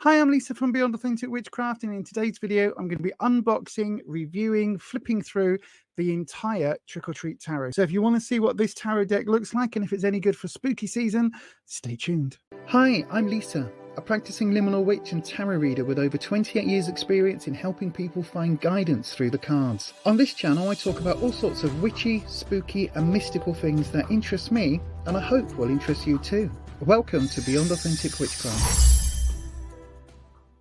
Hi, I'm Lisa from Beyond Authentic Witchcraft, and in today's video, I'm going to be unboxing, reviewing, flipping through the entire Trick or Treat Tarot. So if you want to see what this tarot deck looks like and if it's any good for spooky season, stay tuned. Hi, I'm Lisa, a practicing liminal witch and tarot reader with over 28 years experience in helping people find guidance through the cards. On this channel, I talk about all sorts of witchy, spooky and mystical things that interest me and I hope will interest you too. Welcome to Beyond Authentic Witchcraft.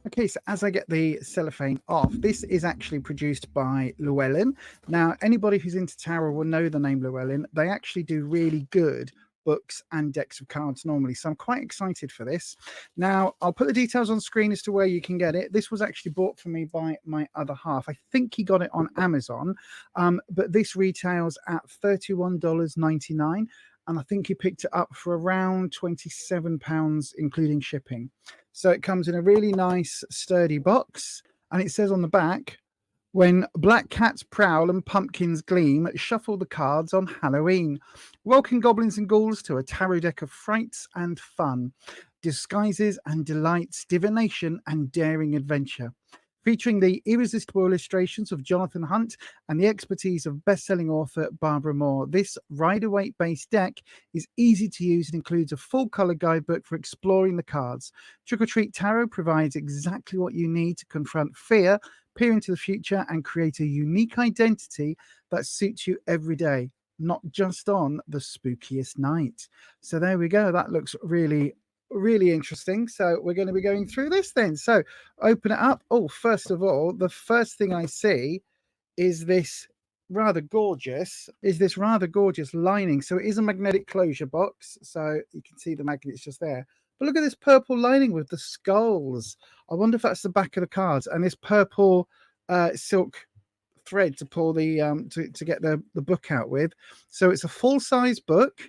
Okay, so as I get the cellophane off, this is actually produced by Llewellyn. Now, anybody who's into tarot will know the name Llewellyn. They actually do really good books and decks of cards normally, so I'm quite excited for this. Now, I'll put the details on screen as to where you can get it. This was actually bought for me by my other half. I think he got it on Amazon, but this retails at $31.99. And I think he picked it up for around £27, including shipping. So it comes in a really nice, sturdy box. And it says on the back, when black cats prowl and pumpkins gleam, shuffle the cards on Halloween. Welcome goblins and ghouls to a tarot deck of frights and fun, disguises and delights, divination and daring adventure. Featuring the irresistible illustrations of Jonathan Hunt and the expertise of best-selling author Barbara Moore. This Rider-Waite-based deck is easy to use and includes a full-color guidebook for exploring the cards. Trick or Treat Tarot provides exactly what you need to confront fear, peer into the future, and create a unique identity that suits you every day, not just on the spookiest night. So there we go. That looks really interesting. So we're going to be going through this then. So open it up. Oh, first of all, the first thing I see is this rather gorgeous lining. So it is a magnetic closure box, so you can see the magnet's just there. But look at this purple lining with the skulls. I wonder if that's the back of the cards, and this purple silk thread to pull the to get the book out with. So it's a full-size book.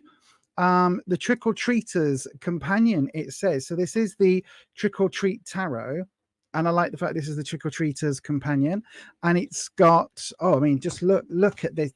The Trick or Treaters Companion, it says. So this is the Trick or Treat Tarot, and I like the fact this is the Trick or Treaters Companion, and it's got, oh, I mean, just look at this.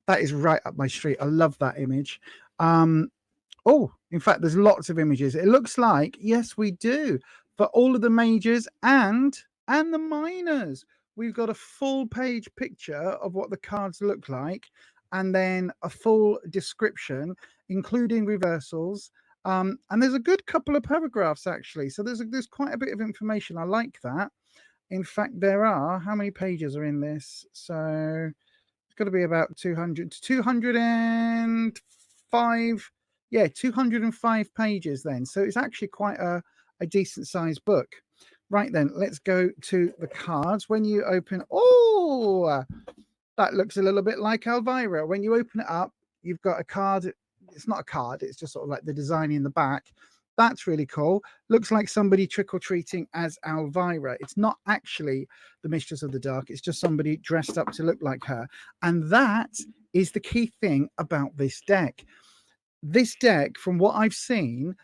That is right up my street. I love that image. Oh, in fact, there's lots of images. It looks like, yes, we do, for all of the majors and the minors. We've got a full page picture of what the cards look like, and then a full description, including reversals. And there's a good couple of paragraphs, actually. So there's quite a bit of information. I like that. In fact, there are, how many pages are in this? So it's got to be about 205. Yeah, 205 pages then. So it's actually quite a decent sized book. Right then, let's go to the cards. When you open, oh, that looks a little bit like Elvira. When you open it up, you've got a card. It's not a card. It's just sort of like the design in the back. That's really cool. Looks like somebody trick-or-treating as Elvira. It's not actually the Mistress of the Dark. It's just somebody dressed up to look like her. And that is the key thing about this deck. This deck, from what I've seen,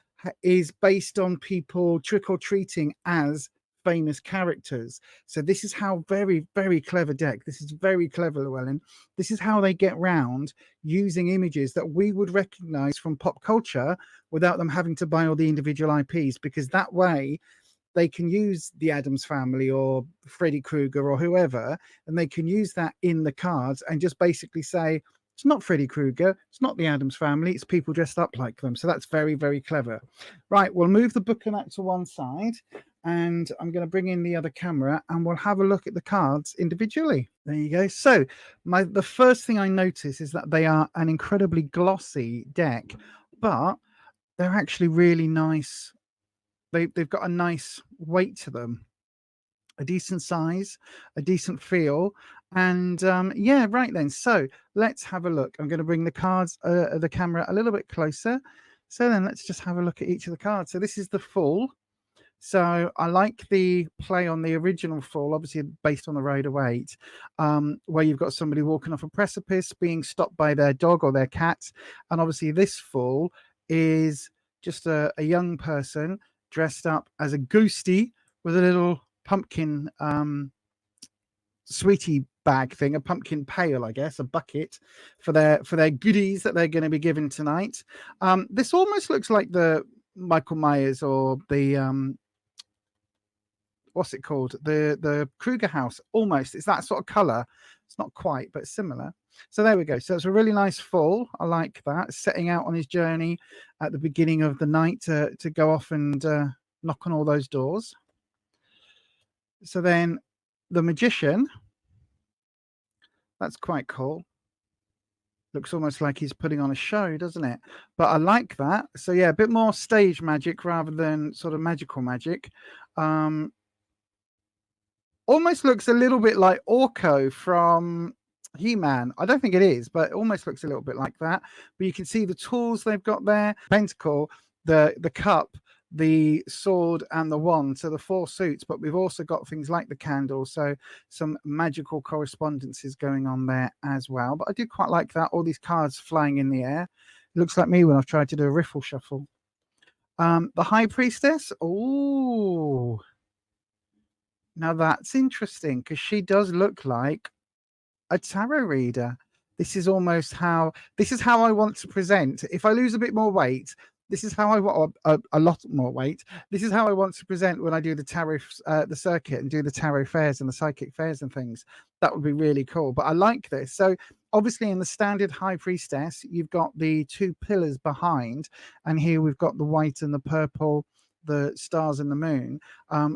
is based on people trick-or-treating as famous characters. So this is how very clever deck. This is very clever, Llewellyn. This is how they get round using images that we would recognize from pop culture without them having to buy all the individual IPs, because that way they can use the Addams Family or Freddy Krueger or whoever, and they can use that in the cards and just basically say, it's not Freddy Krueger, it's not the Addams Family, it's people dressed up like them. So that's very clever. Right, we'll move the book and that to one side, and I'm going to bring in the other camera and we'll have a look at the cards individually. There you go. So the first thing I notice is that they are an incredibly glossy deck, but they're actually really nice. They've got a nice weight to them, a decent size, a decent feel. And yeah, right then. So let's have a look. I'm going to bring the cards, the camera a little bit closer. So then let's just have a look at each of the cards. So this is the full. So I like the play on the original full, obviously based on the Rider-Waite, where you've got somebody walking off a precipice being stopped by their dog or their cat. And obviously this full is just a young person dressed up as a ghostie with a little pumpkin sweetie bag thing, a pumpkin pail, I guess, a bucket for their goodies that they're going to be given tonight. This almost looks like the Michael Myers or the what's it called? The Kruger house, almost. It's that sort of color. It's not quite, but similar. So there we go. So it's a really nice full. I like that. Setting out on his journey at the beginning of the night to go off and knock on all those doors. So then the magician, that's quite cool. Looks almost like he's putting on a show, doesn't it? But I like that. So yeah, a bit more stage magic rather than sort of magical magic. Almost looks a little bit like Orko from He-Man. I don't think it is, but it almost looks a little bit like that. But you can see the tools they've got there: pentacle, the cup, the sword, and the wand. So the 4 suits. But we've also got things like the candle. So some magical correspondences going on there as well. But I do quite like that. All these cards flying in the air. It looks like me when I've tried to do a riffle shuffle. The High Priestess. Oh. Now that's interesting because she does look like a tarot reader. This is almost how I want to present. If I lose a bit more weight, this is how I want a lot more weight. This is how I want to present when I do the tarot, the circuit, and do the tarot fairs and the psychic fairs and things. That would be really cool. But I like this. So obviously in the standard High Priestess, you've got the 2 pillars behind, and here we've got the white and the purple, the stars and the moon,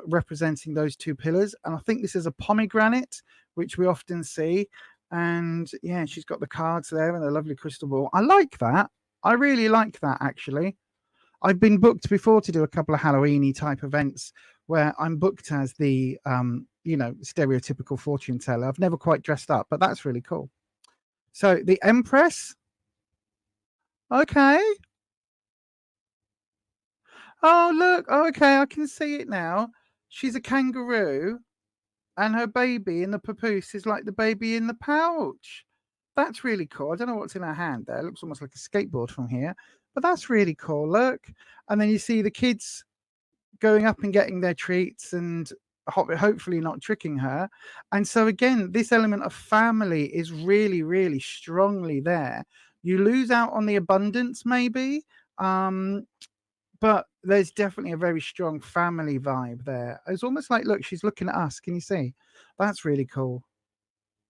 representing those 2 pillars. And I think this is a pomegranate, which we often see. And yeah, she's got the cards there and a lovely crystal ball. I like that. I really like that, actually. I've been booked before to do a couple of Halloween-y type events where I'm booked as the, stereotypical fortune teller. I've never quite dressed up, but that's really cool. So the Empress. Okay. Oh, look. Oh, okay, I can see it now. She's a kangaroo, and her baby in the papoose is like the baby in the pouch. That's really cool. I don't know what's in her hand there. It looks almost like a skateboard from here, but that's really cool. Look. And then you see the kids going up and getting their treats and hopefully not tricking her. And so again, this element of family is really, really strongly there. You lose out on the abundance maybe, but there's definitely a very strong family vibe there. It's almost like, look, she's looking at us. Can you see? That's really cool.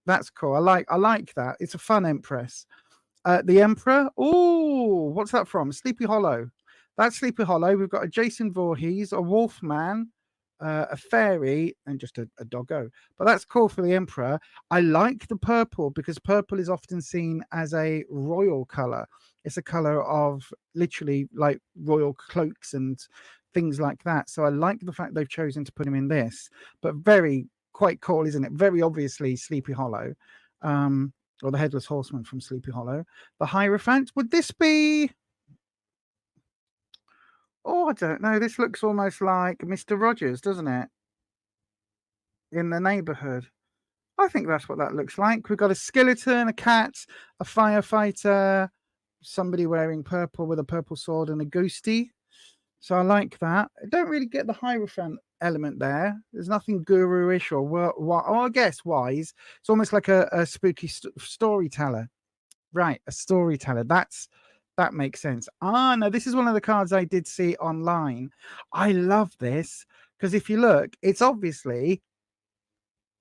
That's cool. I like that. It's a fun Empress. The Emperor. Oh, what's that from? Sleepy Hollow. That's Sleepy Hollow. We've got a Jason Voorhees, a Wolfman, a fairy, and just a doggo. But that's cool for the Emperor. I like the purple because purple is often seen as a royal color. It's a color of literally like royal cloaks and things like that. So I like the fact they've chosen to put him in this, but quite cool, isn't it? Very obviously Sleepy Hollow. Or the Headless Horseman from Sleepy Hollow. The Hierophant. Would this be... Oh, I don't know. This looks almost like Mr. Rogers, doesn't it? In the neighborhood. I think that's what that looks like. We've got a skeleton, a cat, a firefighter, somebody wearing purple with a purple sword, and a ghosty. So I like that. I don't really get the Hierophant element there. There's nothing guru-ish or I guess wise. It's almost like a spooky storyteller. Right, a storyteller. That makes sense. No, this is one of the cards I did see online. I love this because if you look, it's obviously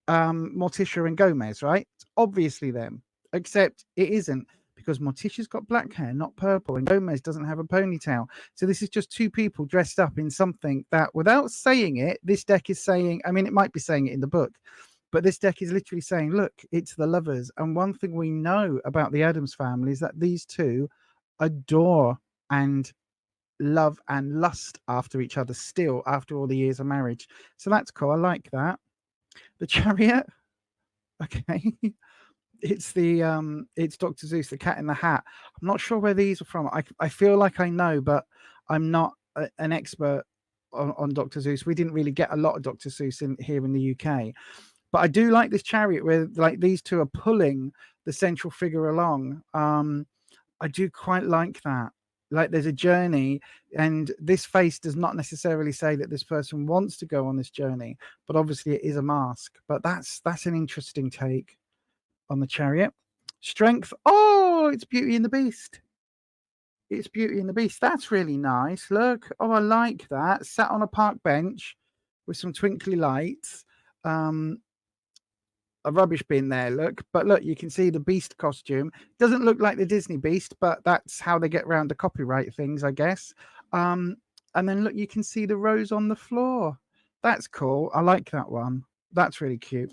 Morticia and Gomez, right? It's obviously them, except it isn't because Morticia's got black hair, not purple, and Gomez doesn't have a ponytail. So this is just 2 people dressed up in something that, without saying it, this deck is saying, I mean, it might be saying it in the book, but this deck is literally saying, look, it's the lovers. And one thing we know about the Addams family is that these 2 adore and love and lust after each other still after all the years of marriage. So that's cool. I like that. The Chariot. Okay. It's Dr. Zeus, the Cat in the Hat. I'm not sure where these are from. I feel like I know, but I'm not an expert on Dr. Zeus. We didn't really get a lot of Dr. Zeus here in the UK. But I do like this chariot where like these 2 are pulling the central figure along. I do quite like that. Like there's a journey, and this face does not necessarily say that this person wants to go on this journey, but obviously it is a mask. But that's an interesting take on the Chariot. Strength. Oh, it's Beauty and the Beast. It's Beauty and the Beast. That's really nice. Look. Oh, I like that. Sat on a park bench with some twinkly lights. A rubbish bin there, look. But look, you can see the Beast costume. Doesn't look like the Disney Beast, but that's how they get around the copyright things, I guess. And then look, you can see the rose on the floor. That's cool. I like that one. That's really cute.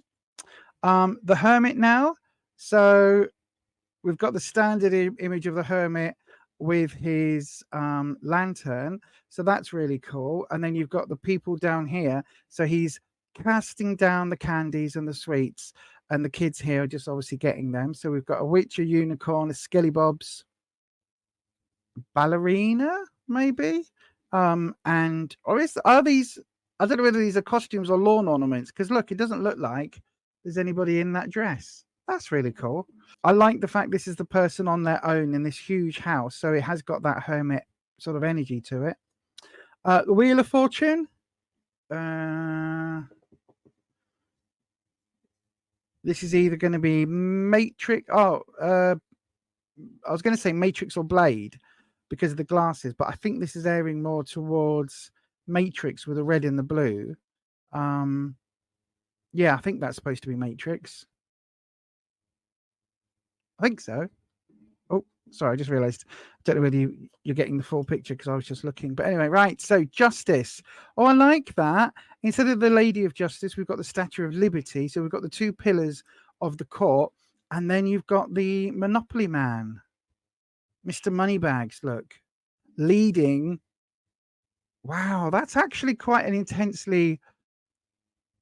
The Hermit now. So we've got the standard image of the Hermit with his lantern. So that's really cool. And then you've got the people down here. So he's casting down the candies and the sweets, and the kids here are just obviously getting them. So we've got a witch, a unicorn, a skellybobs, ballerina, maybe. And are these, I don't know whether these are costumes or lawn ornaments, because look, it doesn't look like there's anybody in that dress. That's really cool. I like the fact this is the person on their own in this huge house, so it has got that hermit sort of energy to it. The Wheel of Fortune. This is either going to be Matrix. I was going to say Matrix or Blade because of the glasses, but I think this is airing more towards Matrix with the red and the blue. Yeah, I think that's supposed to be Matrix. I think so. Oh, sorry, I just realized. I don't know whether you're getting the full picture because I was just looking. But anyway, right. So Justice. Oh, I like that. Instead of the Lady of Justice, we've got the Statue of Liberty. So we've got the two pillars of the court. And then you've got the Monopoly Man, Mr. Moneybags, look, leading. Wow, that's actually quite an intensely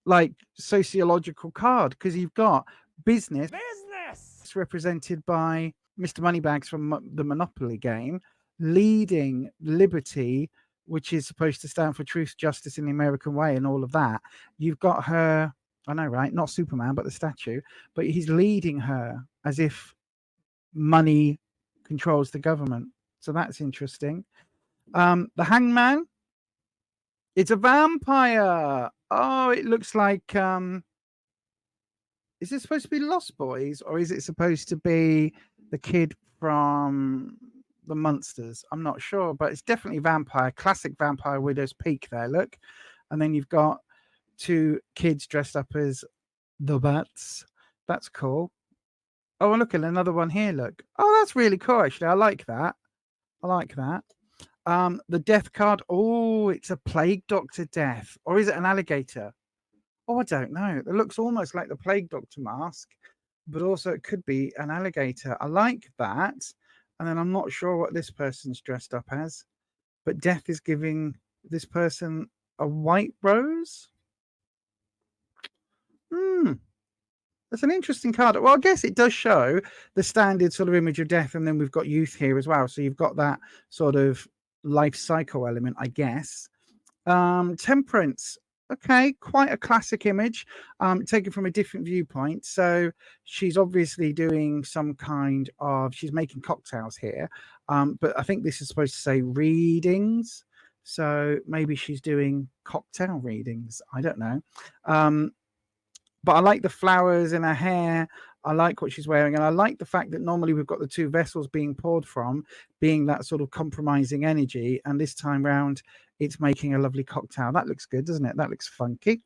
like sociological card because you've got business represented by Mr. Moneybags from the Monopoly game, leading liberty, which is supposed to stand for truth, justice in the American way, and all of that. You've got her, I know, right? Not Superman, but the statue. But he's leading her as if money controls the government. So that's interesting. The Hangman. It's a vampire. Oh, it looks like is this supposed to be Lost Boys or is it supposed to be the kid from the Munsters? I'm not sure, but it's definitely vampire, classic vampire Widow's Peak there, look. And then you've got two kids dressed up as the Bats. That's cool. Oh, and look at another one here, look. Oh, that's really cool, actually. I like that. I like that. The death card. Oh, it's a plague doctor death. Or is it an alligator? Oh, I don't know. It looks almost like the plague doctor mask, but also it could be an alligator. I like that. And then I'm not sure what this person's dressed up as, but death is giving this person a white rose. That's an interesting card. Well, I guess it does show the standard sort of image of death, and then we've got youth here as well. So you've got that sort of life cycle element, I guess. Temperance. Okay, quite a classic image, taken from a different viewpoint. So she's obviously doing some kind of, she's making cocktails here, but I think this is supposed to say readings. So maybe she's doing cocktail readings. I don't know. But I like the flowers in her hair. I like what she's wearing. And I like the fact that normally we've got the two vessels being poured from being that sort of compromising energy. And this time round, it's making a lovely cocktail. That looks good, doesn't it? That looks funky.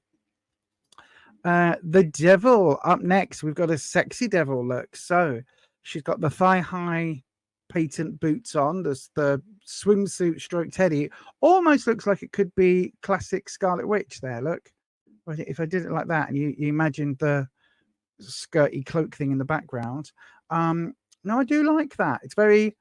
The devil up next. We've got a sexy devil look. So she's got the thigh-high patent boots on. There's the swimsuit stroke teddy. Almost looks like it could be classic Scarlet Witch there, look. If I did it like that and you imagine the skirty cloak thing in the background. No, I do like that. It's very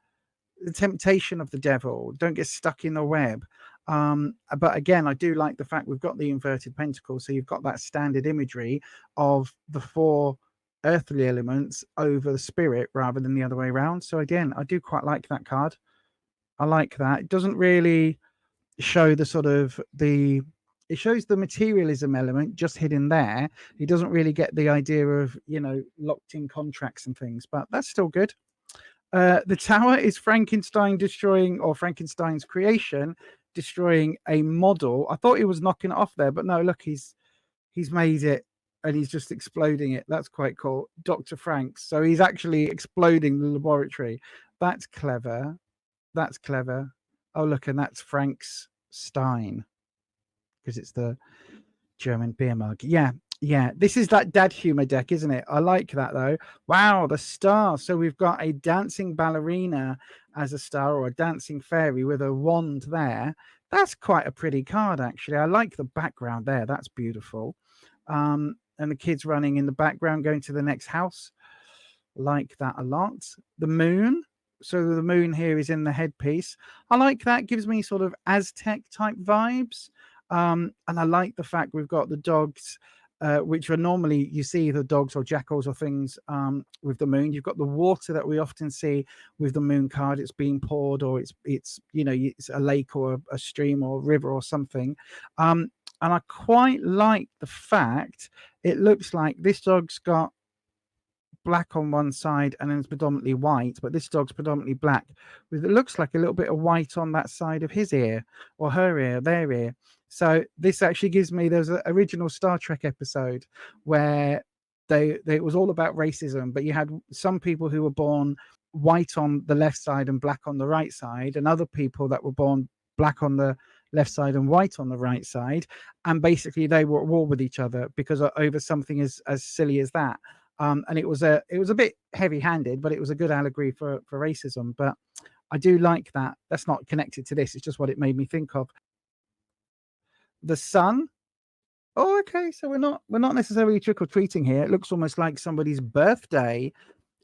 the temptation of the devil. Don't get stuck in the web. But again, I do like the fact we've got the inverted pentacle. So you've got that standard imagery of the four earthly elements over the spirit rather than the other way around. So again, I do quite like that card. I like that. It doesn't really show the sort of it shows the materialism element just hidden there. He doesn't really get the idea of, you know, locked in contracts and things, but that's still good. The tower is Frankenstein destroying, or Frankenstein's creation, destroying a model. I thought he was knocking it off there, but no, look, he's made it and he's just exploding it. That's quite cool. Dr. Franks. So he's actually exploding the laboratory. That's clever. That's clever. Oh, look, and that's Frank's Stein. Because it's the German beer mug. Yeah. This is that dad humor deck, isn't it? I like that though. Wow, the star. So we've got a dancing ballerina as a star, or a dancing fairy with a wand there. That's quite a pretty card, actually. I like the background there. That's beautiful. And the kids running in the background going to the next house. Like that a lot. The moon. So the moon here is in the headpiece. I like that. Gives me sort of Aztec type vibes. And I like the fact we've got the dogs, which are normally, you see the dogs or jackals or things with the moon. You've got the water that we often see with the moon card. It's being poured, or it's it's a lake or a stream or a river or something. And I quite like the fact it looks like this dog's got black on one side and then it's predominantly white, but this dog's predominantly black with, it looks like, a little bit of white on that side of his ear or her ear, their ear. So this actually gives me, there's an original Star Trek episode where it was all about racism, but you had some people who were born white on the left side and black on the right side, and other people that were born black on the left side and white on the right side, and basically they were at war with each other because over something as silly as that. And it was a bit heavy-handed, but it was a good allegory for racism. But I do like that. That's not connected to this. It's just what it made me think of. The sun. Oh, okay. So we're not necessarily trick-or-treating here. It looks almost like somebody's birthday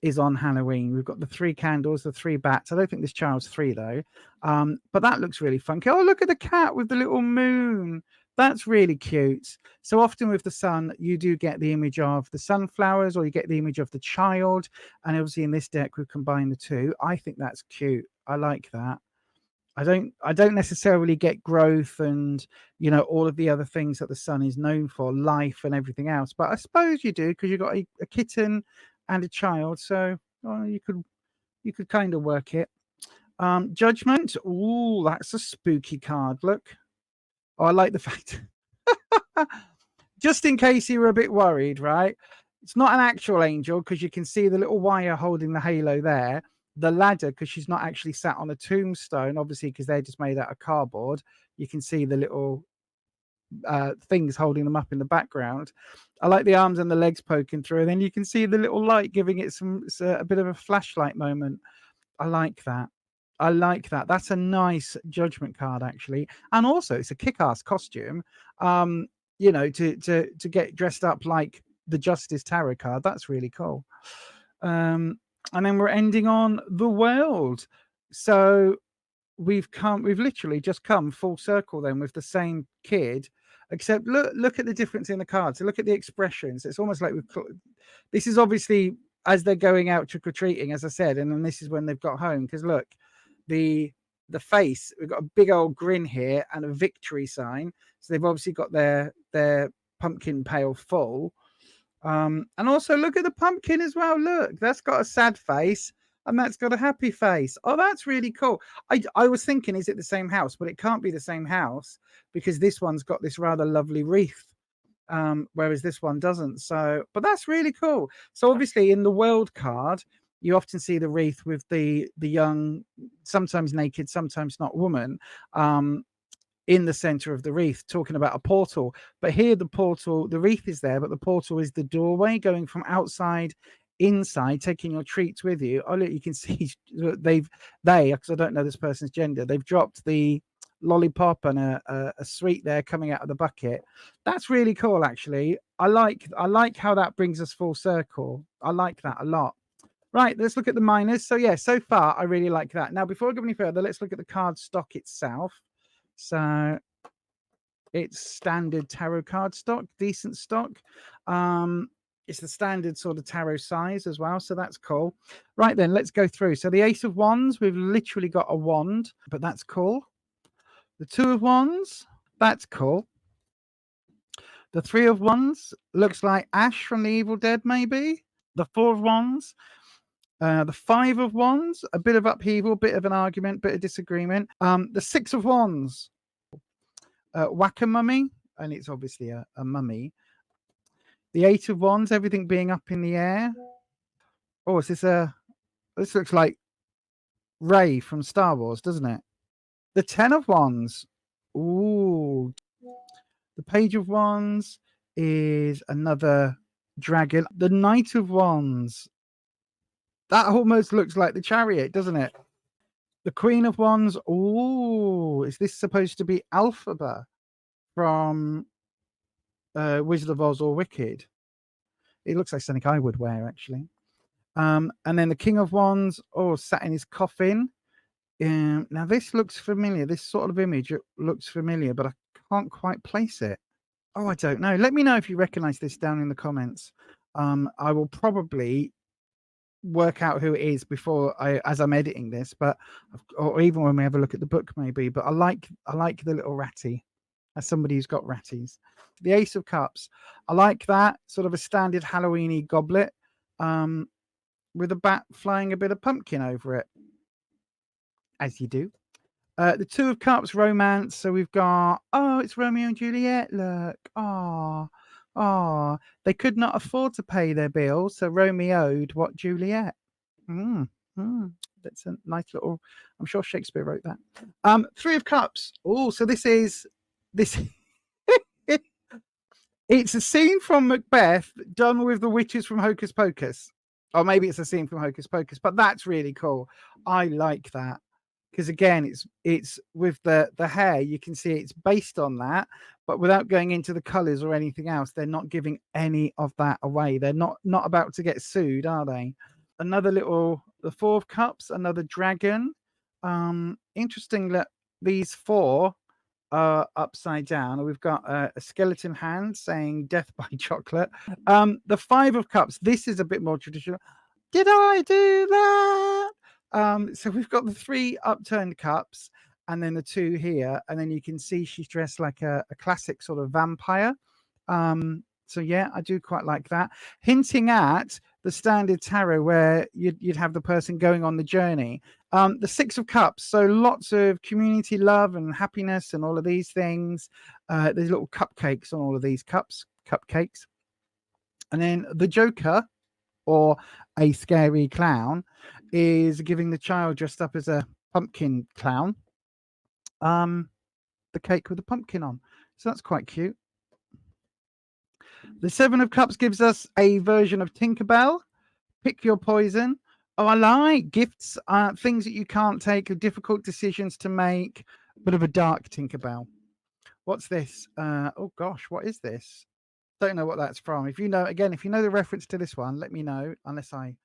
is on Halloween. We've got the 3 candles, the 3 bats. I don't think this child's 3 though. But that looks really funky. Oh, look at the cat with the little moon. That's really cute. So often with the sun, you do get the image of the sunflowers, or you get the image of the child. And obviously in this deck, we've combined the two. I think that's cute. I like that. I don't necessarily get growth and, all of the other things that the sun is known for, life and everything else. But I suppose you do, because you've got a kitten and a child. So you could kind of work it. Judgment. Ooh, that's a spooky card. Look. Oh, I like the fact, just in case you were a bit worried, right? It's not an actual angel, because you can see the little wire holding the halo there. The ladder, because she's not actually sat on a tombstone, obviously, because they're just made out of cardboard. You can see the little things holding them up in the background. I like the arms and the legs poking through, and then you can see the little light giving it a bit of a flashlight moment. I like that. That's a nice judgment card, actually. And also it's a kick-ass costume. To get dressed up like the Justice Tarot card. That's really cool. And then we're ending on the world. So we've literally just come full circle then with the same kid, except look at the difference in the cards. So look at the expressions. It's almost like this is obviously as they're going out trick-or-treating, as I said, and then this is when they've got home, because look, the face, we've got a big old grin here and a victory sign. So they've obviously got their pumpkin pail full. And also look at the pumpkin as well. Look, that's got a sad face and that's got a happy face. Oh, that's really cool. I was thinking, is it the same house? But it can't be the same house, because this one's got this rather lovely wreath, whereas this one doesn't. So, but that's really cool. So obviously in the world card, you often see the wreath with the young, sometimes naked, sometimes not, woman in the center of the wreath, talking about a portal. But here the portal, the wreath is there, but the portal is the doorway going from outside inside, taking your treats with you. Oh, look, you can see because I don't know this person's gender, they've dropped the lollipop and a sweet there coming out of the bucket. That's really cool, actually. I like how that brings us full circle. I like that a lot. Right, let's look at the minors. So yeah, so far I really like that. Now, before I go any further, let's look at the card stock itself. So it's standard tarot card stock, decent stock. It's the standard sort of tarot size as well, so that's cool. Right then, let's go through. So the Ace of Wands, we've literally got a wand, but that's cool. The Two of Wands, that's cool. The Three of Wands looks like Ash from the Evil Dead, maybe. The Four of Wands. The Five of Wands, a bit of upheaval, bit of an argument, bit of disagreement. The Six of Wands, Whack-a-Mummy, and it's obviously a mummy. The Eight of Wands, everything being up in the air. Oh, this looks like Rey from Star Wars, doesn't it? The Ten of Wands. Ooh. The Page of Wands is another dragon. The Knight of Wands, that almost looks like the Chariot, doesn't it? The Queen of Wands. Oh, is this supposed to be Alphaba from Wizard of Oz or Wicked? It looks like something I would wear, actually. And then the King of Wands, sat in his coffin. Now this looks familiar. This sort of image looks familiar, but I can't quite place it. Oh, I don't know. Let me know if you recognize this down in the comments. I will probably work out who it is as I'm editing this, or even when we have a look at the book, maybe. But I like the little ratty, as somebody who's got ratties. The Ace of Cups, I like that sort of a standard Halloweeny goblet, with a bat flying a bit of pumpkin over it, as you do. The Two of Cups, romance. So we've got, it's Romeo and Juliet. Look, they could not afford to pay their bills, so Romeo'd what Juliet. That's a nice little. I'm sure Shakespeare wrote that. Three of Cups. Oh, so this. It's a scene from Macbeth done with the witches from Hocus Pocus, or maybe it's a scene from Hocus Pocus. But that's really cool. I like that. Because again, it's with the hair, you can see it's based on that, but without going into the colors or anything else. They're not giving any of that away. They're not about to get sued, are they? Another the Four of Cups, another dragon. Interesting that these four are upside down. We've got a skeleton hand saying death by chocolate. The Five of Cups, this is a bit more traditional. Did I do that? So we've got the three upturned cups and then the two here, and then you can see she's dressed like a classic sort of vampire. So yeah, I do quite like that, hinting at the standard tarot where you'd have the person going on the journey. The Six of Cups, so lots of community love and happiness and all of these things. There's little cupcakes on all of these cupcakes. And then the Joker, or a scary clown, is giving the child dressed up as a pumpkin clown the cake with the pumpkin on. So that's quite cute. The Seven of Cups gives us a version of Tinkerbell. Pick your poison. Oh, I like gifts, things that you can't take, or difficult decisions to make. Bit of a dark Tinkerbell. What's this? Oh gosh, what is this? Don't know what that's from. If you know the reference to this one, let me know. Unless I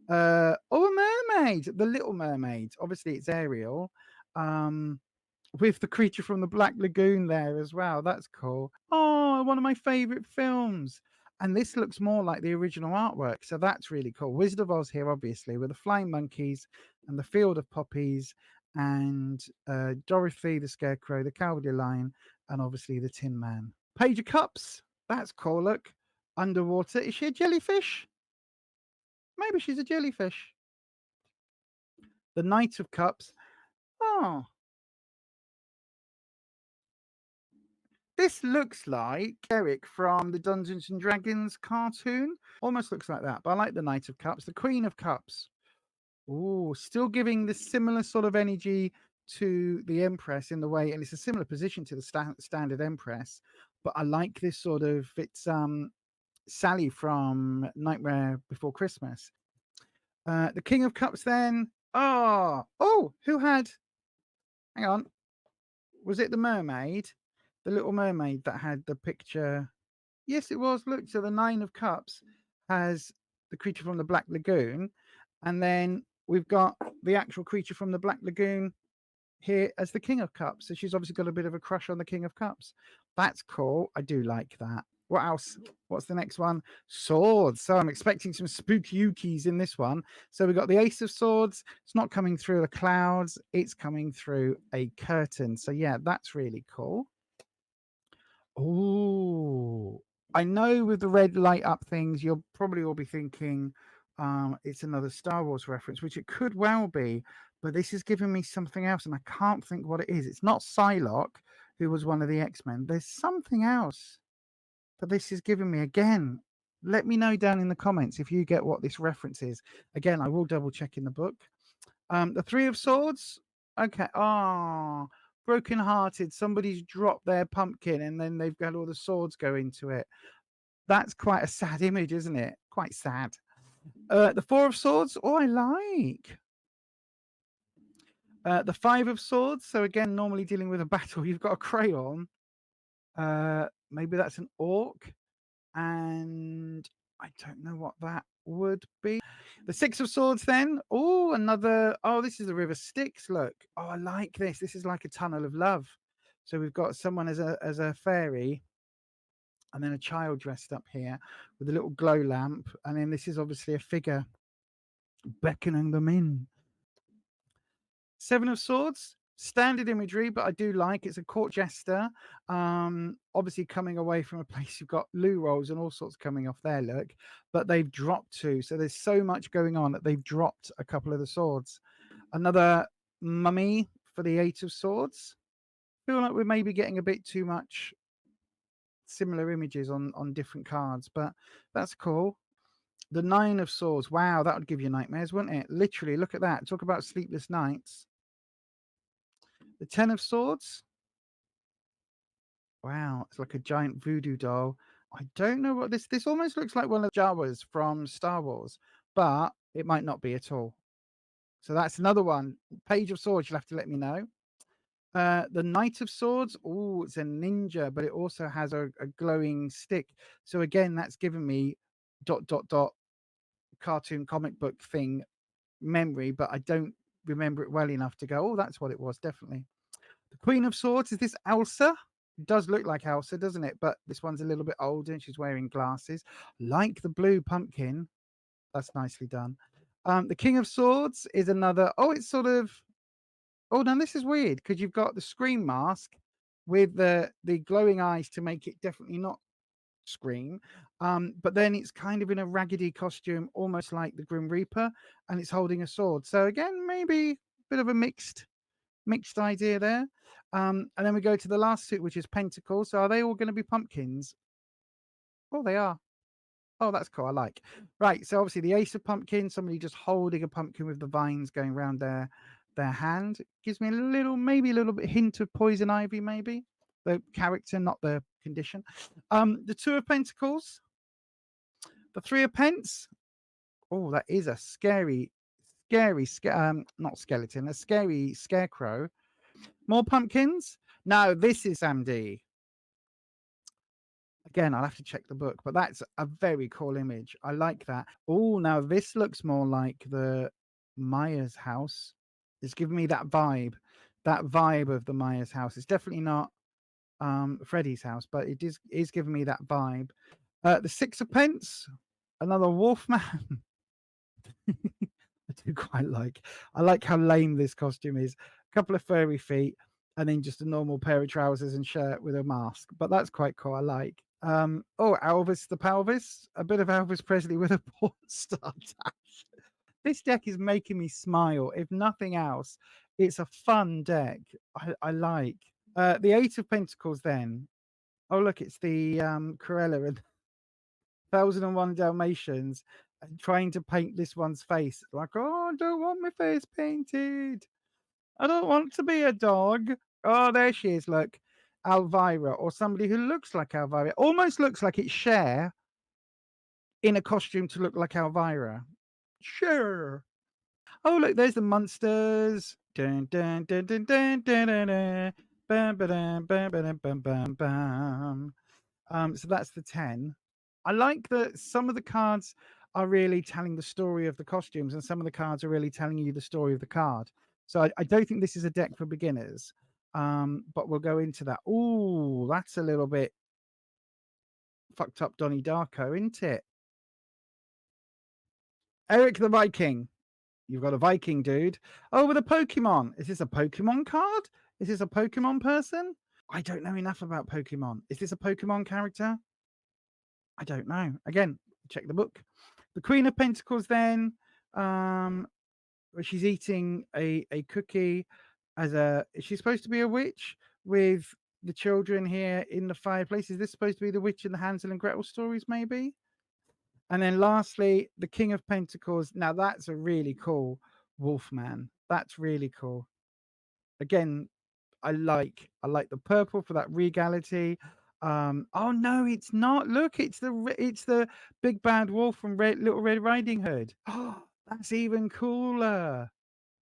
a mermaid, the Little Mermaid. Obviously it's Ariel, with the creature from the Black Lagoon there as well. That's cool. Oh, one of my favorite films. And this looks more like the original artwork, so that's really cool. Wizard of Oz here, obviously, with the flying monkeys and the field of poppies, and Dorothy the Scarecrow, the Cowardly Lion, and obviously the Tin Man. Page of Cups, that's cool. Look, underwater. Is she a jellyfish? Maybe she's a jellyfish. The Knight of Cups. Oh, this looks like Eric from the Dungeons and Dragons cartoon. Almost looks like that, but I like the Knight of Cups. The Queen of Cups. Oh, still giving the similar sort of energy to the Empress in the way, and it's a similar position to the standard Empress. But I like this sort of, it's Sally from Nightmare Before Christmas. The King of Cups then. Who had, hang on, was it the mermaid? The Little Mermaid that had the picture. Yes, it was. Look, so the Nine of Cups has the creature from the Black Lagoon, and then we've got the actual creature from the Black Lagoon here as the King of Cups. So she's obviously got a bit of a crush on the King of Cups. That's cool. I do like that. What else? What's the next one? Swords. So I'm expecting some spooky ookies in this one. So we've got the Ace of Swords. It's not coming through the clouds. It's coming through a curtain. So yeah, that's really cool. Oh, I know with the red light up things, you'll probably all be thinking it's another Star Wars reference, which it could well be, but this is giving me something else, and I can't think what it is. It's not Psylocke, who was one of the X-Men. There's something else, but this is giving me, again, let me know down in the comments if you get what this reference is. Again, I will double check in the book. The Three of Swords. Okay. brokenhearted. Somebody's dropped their pumpkin and then they've got all the swords go into it. That's quite a sad image, isn't it? Quite sad. The Four of Swords. Oh, I like. The Five of Swords. So again, normally dealing with a battle, you've got a crayon. Maybe that's an orc. And I don't know what that would be. The Six of Swords then. Oh, another. Oh, this is the River Styx. Look. Oh, I like this. This is like a tunnel of love. So we've got someone as a fairy, and then a child dressed up here with a little glow lamp. And then this is obviously a figure beckoning them in. Seven of Swords. Standard imagery, but I do like it's a court jester. Obviously coming away from a place you've got loo rolls and all sorts coming off there, look, but they've dropped two, so there's so much going on that they've dropped a couple of the swords. Another mummy for the Eight of Swords. I feel like we're maybe getting a bit too much similar images on different cards, but that's cool. The Nine of Swords. Wow, that would give you nightmares, wouldn't it? Literally, look at that. Talk about sleepless nights. The Ten of Swords. Wow, it's like a giant voodoo doll. I don't know what this almost looks like one of the Jawas from Star Wars, but it might not be at all. So that's another one. Page of Swords, you'll have to let me know. The Knight of Swords. Oh, it's a ninja, but it also has a glowing stick. So again, that's given me ... cartoon comic book thing memory, but I don't remember it well enough to go, oh, that's what it was, definitely. The Queen of Swords. Is this Elsa? It does look like Elsa, doesn't it? But this one's a little bit older and she's wearing glasses. Like the blue pumpkin. That's nicely done. The King of Swords is another. Oh, it's sort of. Oh, no, this is weird because you've got the Scream mask with the glowing eyes to make it definitely not Scream. But then it's kind of in a raggedy costume, almost like the Grim Reaper, and it's holding a sword. So again, maybe a bit of a mixed idea there. And then we go to the last suit, which is Pentacles. So are they all going to be pumpkins? Oh, they are. Oh, that's cool. I like. Right. So obviously the Ace of Pumpkins, somebody just holding a pumpkin with the vines going around their hand. Gives me maybe a little bit hint of poison ivy, maybe. The character, not the condition. The Two of Pentacles. The Three of Pence. Oh, that is a scary, not skeleton, a scary scarecrow. More pumpkins. Now, this is Sandy. Again, I'll have to check the book, but that's a very cool image. I like that. Oh, now this looks more like the Myers house. It's giving me that vibe of the Myers house. It's definitely not Freddy's house, but it is giving me that vibe. The Six of Pence, another Wolfman. I do quite like. I like how lame this costume is. A couple of furry feet, and then just a normal pair of trousers and shirt with a mask. But that's quite cool. I like. Oh, Elvis the Pelvis. A bit of Elvis Presley with a porn star dash. This deck is making me smile. If nothing else, it's a fun deck. I like. The Eight of Pentacles then. Oh, look, it's the Cruella and 1001 Dalmatians trying to paint this one's face. Like, oh, I don't want my face painted. I don't want to be a dog. Oh, there she is. Look, Elvira, or somebody who looks like Elvira. Almost looks like it's Cher in a costume to look like Elvira. Sure. Oh, look, there's the monsters. Dun, dun, dun, dun, dun, dun, dun, dun. Bam, ba-dum, bam, ba-dum, bam, bam, bam. So that's the 10. I like that some of the cards are really telling the story of the costumes, and some of the cards are really telling you the story of the card. So I don't think this is a deck for beginners, but we'll go into that. Oh, that's a little bit fucked up Donnie Darko, isn't it? Eric the Viking. You've got a Viking dude. Oh, with a Pokemon. Is this a Pokemon card? Is this a Pokemon person? I don't know enough about Pokemon. Is this a Pokemon character? I don't know. Again, check the book. The Queen of Pentacles then, where she's eating a cookie is she supposed to be a witch with the children here in the fireplace? Is this supposed to be the witch in the Hansel and Gretel stories, maybe? And then lastly, the King of Pentacles. Now that's a really cool Wolfman. That's really cool. Again, I like the purple for that regality. Oh no, it's not. Look, it's the big bad wolf from Little Red Riding Hood. Oh, that's even cooler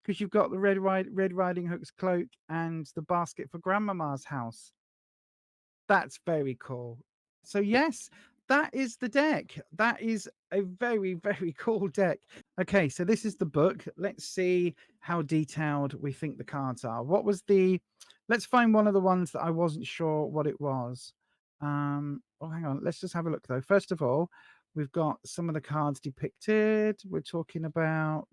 because you've got the Red Riding Hood's cloak and the basket for Grandmama's house. That's very cool. So yes, that is the deck. That is a very, very cool deck. Okay, so this is the book. Let's see how detailed we think the cards are. What was the... Let's find one of the ones that I wasn't sure what it was. Oh, hang on. Let's just have a look though. First of all, we've got some of the cards depicted. We're talking about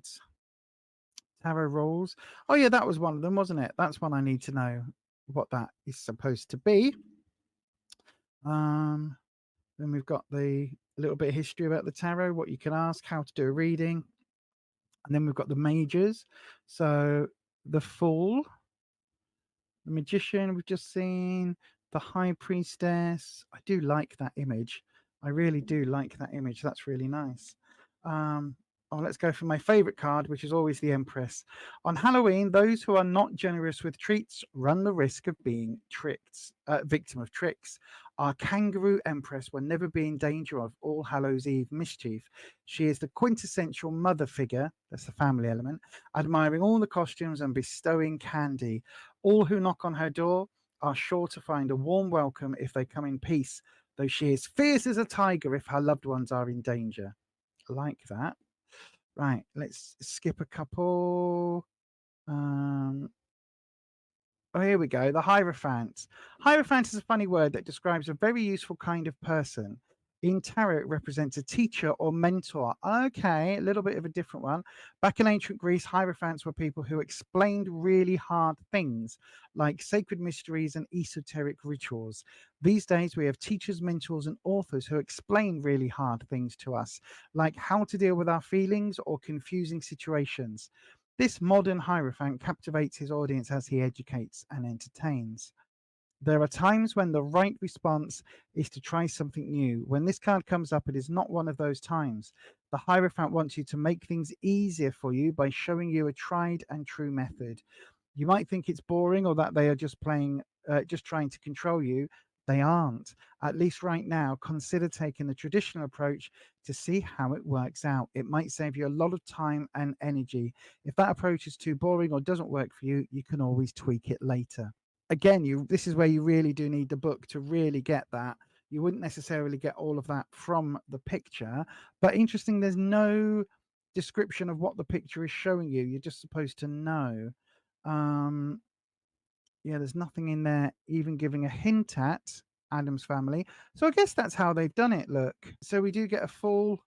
tarot rules. Oh yeah, that was one of them, wasn't it? That's one I need to know what that is supposed to be. Then we've got the little bit of history about the tarot, what you can ask, how to do a reading. And then we've got the majors. So the Fool, the Magician we've just seen, the High Priestess. I do like that image. I really do like that image. That's really nice. Oh, let's go for my favorite card, which is always the Empress. On Halloween, those who are not generous with treats run the risk of being victim of tricks. Our kangaroo Empress will never be in danger of All Hallows Eve mischief. She is the quintessential mother figure, that's the family element, admiring all the costumes and bestowing candy. All who knock on her door are sure to find a warm welcome if they come in peace, though she is fierce as a tiger if her loved ones are in danger. I like that. Right, let's skip a couple. Oh, here we go. The Hierophant. Hierophant is a funny word that describes a very useful kind of person. In tarot, it represents a teacher or mentor. Okay, a little bit of a different one. Back in ancient Greece, hierophants were people who explained really hard things, like sacred mysteries and esoteric rituals. These days, we have teachers, mentors, and authors who explain really hard things to us, like how to deal with our feelings or confusing situations. This modern hierophant captivates his audience as he educates and entertains. There are times when the right response is to try something new. When this card comes up, it is not one of those times. The Hierophant wants you to make things easier for you by showing you a tried and true method. You might think it's boring or that they are just trying to control you. They aren't. At least right now, consider taking the traditional approach to see how it works out. It might save you a lot of time and energy. If that approach is too boring or doesn't work for you, you can always tweak it later. Again, this is where you really do need the book to really get that. You wouldn't necessarily get all of that from the picture, but interesting, there's no description of what the picture is showing you. You're just supposed to know. Yeah, there's nothing in there even giving a hint at Adam's family. So I guess that's how they've done it. Look, so we do get a full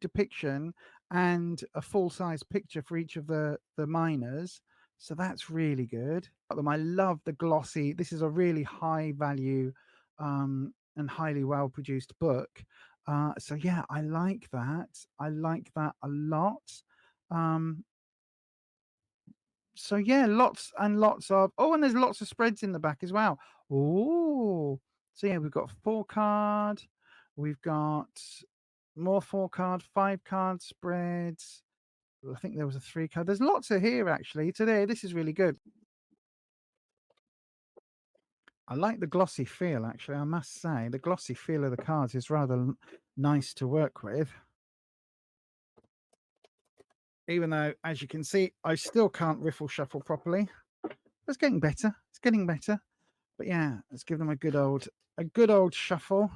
depiction and a full-size picture for each of the minors. So that's really good. I love the glossy. This is a really high value and highly well produced book. So yeah, I like that. I like that a lot. So yeah, lots and lots of... Oh, and there's lots of spreads in the back as well. Oh, so yeah, we've got 4-card. We've got more 4-card, 5-card spreads. I think there was a 3-card. There's lots of here actually today. This is really good. I like the glossy feel, actually. I must say, the glossy feel of the cards is rather nice to work with. Even though, as you can see, I still can't riffle shuffle properly. It's getting better. It's getting better. But yeah, let's give them a good old shuffle.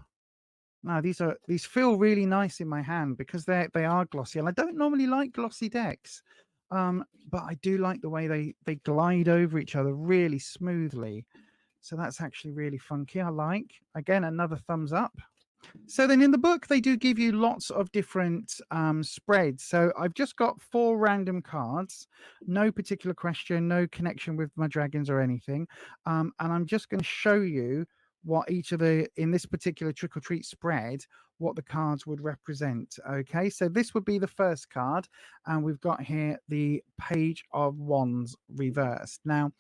Now these feel really nice in my hand because they are glossy, and I don't normally like glossy decks. But I do like the way they glide over each other really smoothly. So that's actually really funky. I like. Again, another thumbs up. So then in the book, they do give you lots of different spreads. So I've just got 4 random cards, no particular question, no connection with my dragons or anything. And I'm just going to show you what each of in this particular trick or treat spread, what the cards would represent. Okay, so this would be the first card. And we've got here the Page of Wands reversed. Now,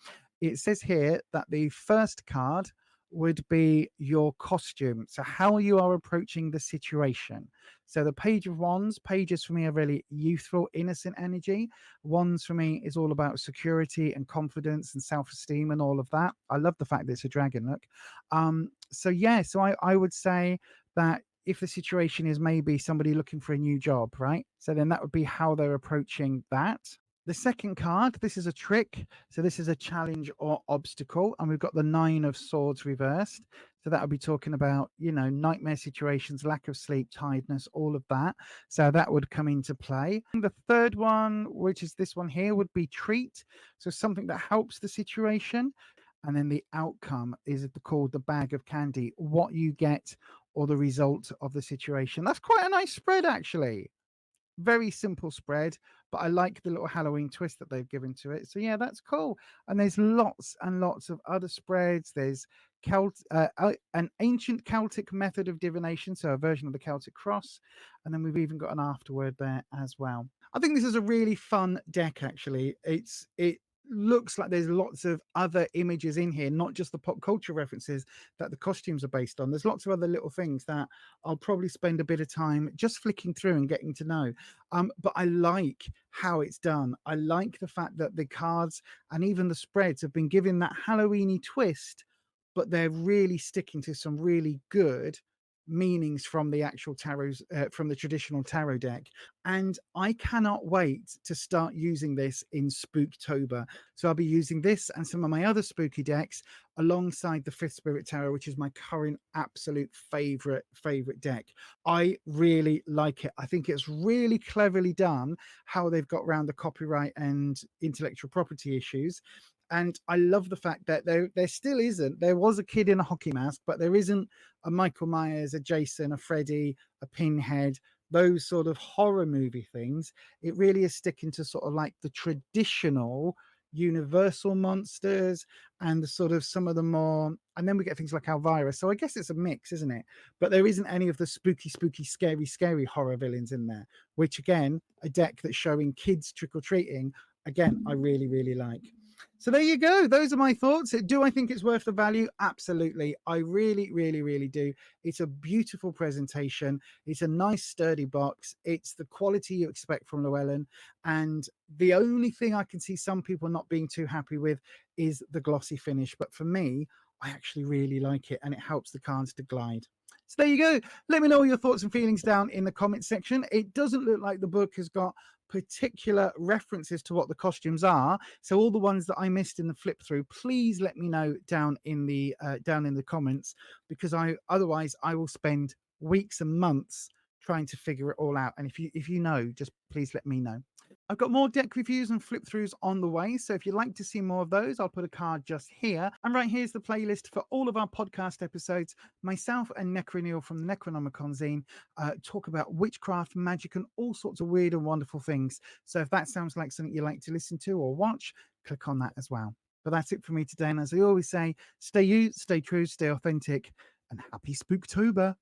it says here that the first card would be your costume. So how you are approaching the situation. So the Page of Wands, pages for me are really youthful, innocent energy. Wands for me is all about security and confidence and self-esteem and all of that. I love the fact that it's a dragon, look. So yeah, so I would say that if the situation is maybe somebody looking for a new job, right? So then that would be how they're approaching that. The second card, this is a trick. So this is a challenge or obstacle. And we've got the 9 of Swords reversed. So that would be talking about, you know, nightmare situations, lack of sleep, tiredness, all of that. So that would come into play. And the third one, which is this one here, would be treat. So something that helps the situation. And then the outcome is called the bag of candy, what you get or the result of the situation. That's quite a nice spread, actually. Very simple spread, but I like the little Halloween twist that they've given to it. So yeah, that's cool. And there's lots and lots of other spreads. There's an ancient Celtic method of divination, so a version of the Celtic cross. And then we've even got an afterword there as well. I think this is a really fun deck, actually. It looks like there's lots of other images in here, not just the pop culture references that the costumes are based on. There's lots of other little things that I'll probably spend a bit of time just flicking through and getting to know. But I like how it's done. I like the fact that the cards and even the spreads have been given that Halloweeny twist, but they're really sticking to some really good meanings from the actual tarots, from the traditional tarot deck. And I cannot wait to start using this in Spooktober. So I'll be using this and some of my other spooky decks alongside the Fifth Spirit Tarot, which is my current absolute favorite deck. I really like it. I think it's really cleverly done how they've got around the copyright and intellectual property issues. And I love the fact that there still isn't, there was a kid in a hockey mask, but there isn't a Michael Myers, a Jason, a Freddy, a Pinhead, those sort of horror movie things. It really is sticking to sort of like the traditional universal monsters and the sort of some of the more, and then we get things like Elvira. So I guess it's a mix, isn't it? But there isn't any of the spooky, scary horror villains in there, which again, a deck that's showing kids trick-or-treating, again, I really like. So there you go. Those are my thoughts. Do I think it's worth the value? Absolutely. I really do. It's a beautiful presentation. It's a nice sturdy box. It's the quality you expect from Llewellyn. And the only thing I can see some people not being too happy with is the glossy finish. But for me, I actually really like it, and it helps the cards to glide. So there you go. Let me know your thoughts and feelings down in the comment section. It doesn't look like the book has got particular references to what the costumes are, so all the ones that I missed in the flip through, please let me know down in the comments, because otherwise I will spend weeks and months trying to figure it all out. And if you know, just please let me know. I've got more deck reviews and flip throughs on the way, so if you'd like to see more of those, I'll put a card just here. And right here's the playlist for all of our podcast episodes. Myself and Necroneil from the Necronomicon zine talk about witchcraft, magic, and all sorts of weird and wonderful things. So if that sounds like something you like to listen to or watch, click on that as well. But that's it for me today. And as I always say, stay you, stay true, stay authentic, and happy Spooktober.